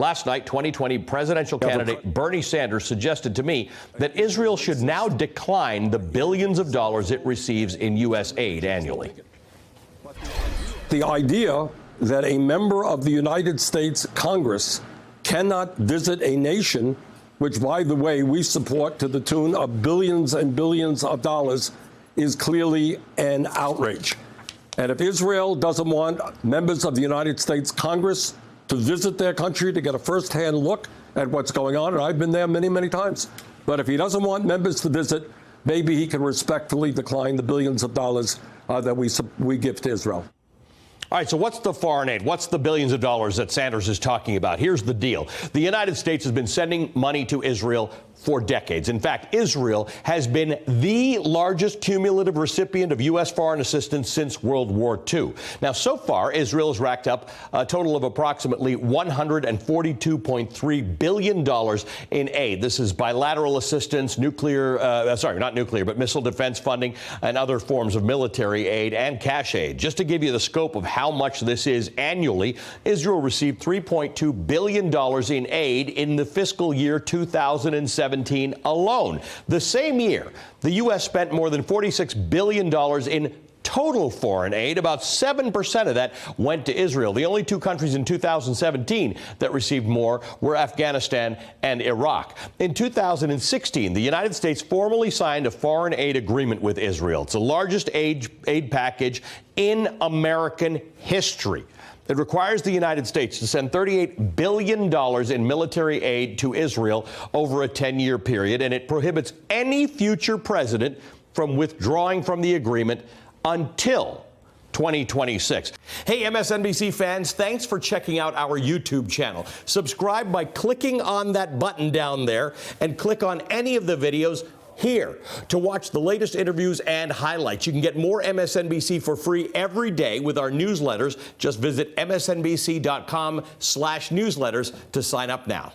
Last night, 2020 presidential candidate Bernie Sanders suggested to me that Israel should now decline the billions of dollars it receives in U.S. aid annually. The idea that a member of the United States Congress cannot visit a nation, which, by the way, we support to the tune of billions and billions of dollars, is clearly an outrage. And if Israel doesn't want members of the United States Congress to visit their country to get a firsthand look at what's going on, and I've been there many, many times, but if he doesn't want members to visit, maybe he can respectfully decline the billions of dollars that we give to Israel. All right, so what's the foreign aid? What's the billions of dollars that Sanders is talking about? Here's the deal. The United States has been sending money to Israel for decades. In fact, Israel has been the largest cumulative recipient of U.S. foreign assistance since World War II. Now, so far, Israel has racked up a total of approximately $142.3 billion in aid. This is bilateral assistance, missile defense funding, and other forms of military aid and cash aid. Just to give you the scope of how much this is annually, Israel received $3.2 billion in aid in the fiscal year 2017 alone. The same year, the U.S. spent more than $46 billion in total foreign aid. About 7% of that went to Israel. The only two countries in 2017 that received more were Afghanistan and Iraq. In 2016, the United States formally signed a foreign aid agreement with Israel. It's the largest aid package in American history. It requires the United States to send $38 billion in military aid to Israel over a 10-year period, and it prohibits any future president from withdrawing from the agreement until 2026. Hey, MSNBC fans, thanks for checking out our YouTube channel. Subscribe by clicking on that button down there and click on any of the videos here to watch the latest interviews and highlights. You can get more MSNBC for free every day with our newsletters. Just visit msnbc.com/newsletters to sign up now.